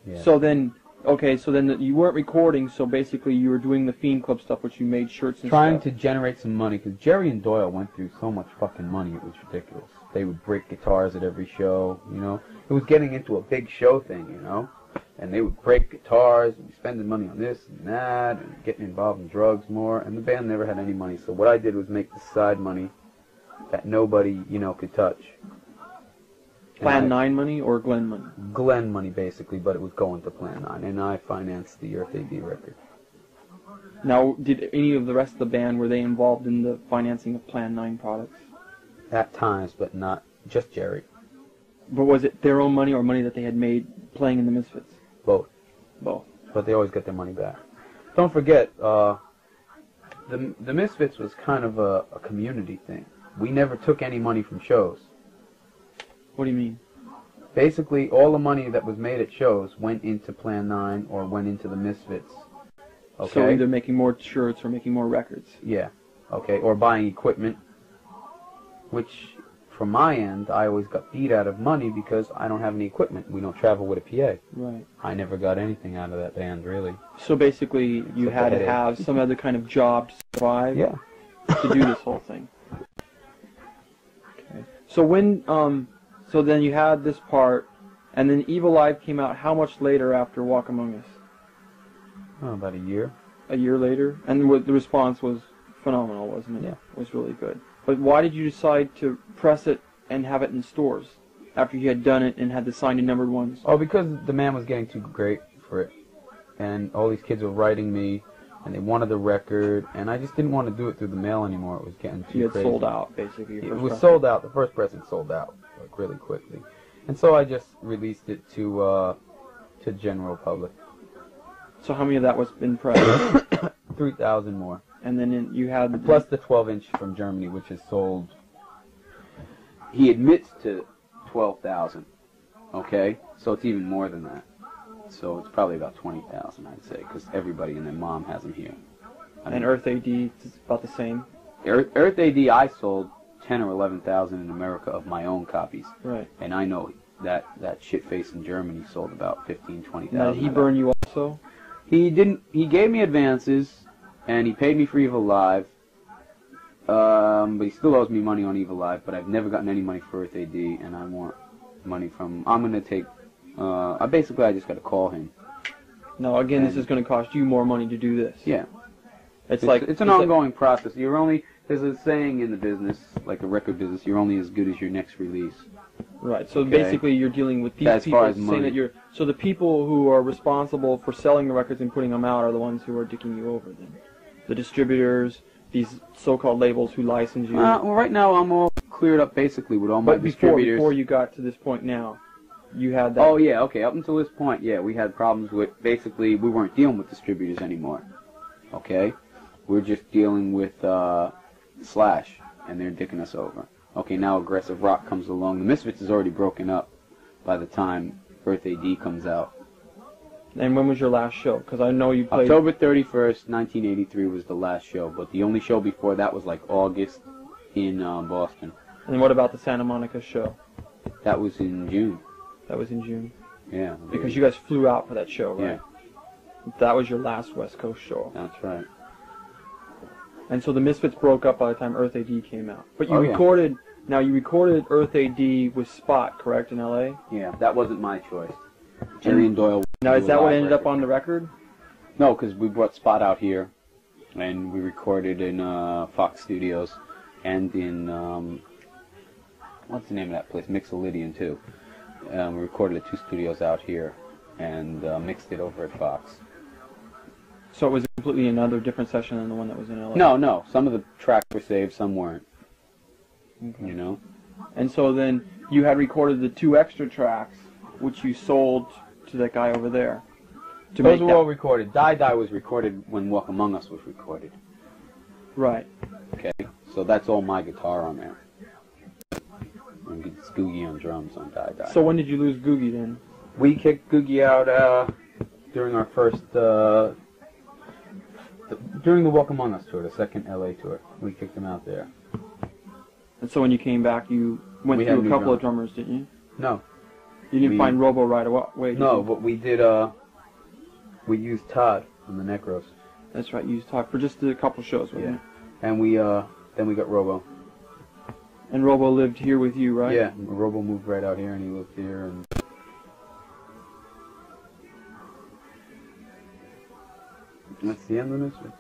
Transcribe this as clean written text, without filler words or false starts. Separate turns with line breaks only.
Yeah.
So then, okay, so then you weren't recording, so basically you were doing the Fiend Club stuff, which you made shirts and
Trying
stuff.
to generate some money, because Jerry and Doyle went through so much fucking money, it was ridiculous. They would break guitars at every show, you know. It was getting into a big show thing, you know. And they would break guitars, and be spending money on this and that, and getting involved in drugs more, and the band never had any money. So what I did was make the side money that nobody, you know, could touch.
Plan 9 money or Glenn money?
Glenn money, basically, but it was going to Plan 9, and I financed the Earth AD record.
Now, did any of the rest of the band, were they involved in the financing of Plan 9 products?
At times, but not just Jerry.
But was it their own money or money that they had made playing in the Misfits?
Both.
Both.
But they always get their money back. Don't forget, the Misfits was kind of a community thing. We never took any money from shows.
What do you mean?
Basically, all the money that was made at shows went into Plan 9 or went into the Misfits. Okay?
So either making more shirts or making more records.
Yeah. Okay, or buying equipment, which, from my end, I always got beat out of money because I don't have any equipment. We don't travel with a PA.
Right.
I never got anything out of that band, really.
So basically, you had to have some other kind of job to survive.
Yeah.
To do this whole thing. Okay. So when, so then you had this part, and then Evil Live came out how much later after Walk Among Us?
Oh, about a year.
A year later? And the response was phenomenal, wasn't it?
Yeah.
It was really good. But why did you decide to press it and have it in stores after you had done it and had the signed and numbered ones?
Oh, because the man was getting too great for it. And all these kids were writing me, and they wanted the record, and I just didn't want to do it through the mail anymore. It was getting too crazy.
You had sold out, basically.
It was sold out. The first pressing sold out, like, really quickly. And so I just released it to general public.
So how many of that was in press?
3,000 more.
And then you had...
Plus the 12-inch from Germany, which has sold... He admits to 12,000, okay? So it's even more than that. So it's probably about 20,000, I'd say, because everybody and their mom has them here.
And Earth AD is about the same?
Earth AD, I sold 10 or 11,000 in America of my own copies.
Right.
And I know that shitface in Germany sold about 15, 20,000.
Now, did he burn you also?
He didn't. He gave me advances, and he paid me for Evil Live. But he still owes me money on Evil Live, but I've never gotten any money for Earth AD, and I want money from... I'm going to take... I just got to call him.
No, again, this is going to cost you more money to do this.
Yeah.
It's
an ongoing process. There's a saying in the business, like the record business, you're only as good as your next release.
Right. So basically, you're dealing with these people saying that you're... So the people who are responsible for selling the records and putting them out are the ones who are dicking you over then. The distributors, these so-called labels who license you.
Well, right now I'm all cleared up basically with all my distributors.
Before you got to this point now, you had that...
Oh, yeah, okay. Up until this point, yeah, we had problems with... Basically, we weren't dealing with distributors anymore. Okay? We're just dealing with Slash, and they're dicking us over. Okay, now Aggressive Rock comes along. The Misfits is already broken up by the time Earth AD comes out.
And when was your last show? Because I know you played...
October 31st, 1983 was the last show, but the only show before that was like August in Boston.
And what about the Santa Monica show?
That was in June.
That was in June?
Yeah.
Because you guys flew out for that show, right?
Yeah.
That was your last West Coast show.
That's right.
And so the Misfits broke up by the time Earth AD came out. But you recorded... Now, you recorded Earth AD with Spot, correct, in L.A.?
Yeah, that wasn't my choice. Jerry and Doyle...
Now, is that what ended up on the record?
No, because we brought Spot out here, and we recorded in Fox Studios, and in... what's the name of that place? Mixolydian, too. We recorded at 2 studios out here, and mixed it over at Fox.
So it was completely another different session than the one that was in L.A.?
No. Some of the tracks were saved, some weren't.
Okay.
You know?
And so then you had recorded the 2 extra tracks, which you sold to that guy over there.
Those were all recorded. Die Die was recorded when Walk Among Us was recorded.
Right.
Okay? So that's all my guitar on there. And it's Googie on drums on Die Die.
So when did you lose Googie then?
We kicked Googie out during our first... during the Walk Among Us tour, the second LA tour. We kicked him out there.
And so when you came back, you went through a couple of drummers, didn't you?
No.
You didn't find Robo right away?
No, but we did, we used Todd on the Necros.
That's right, you used Todd for just a couple shows, wasn't it?
And we, then we got Robo.
And Robo lived here with you, right?
Yeah, Robo moved right out here and he lived here and... That's the end of Misfits.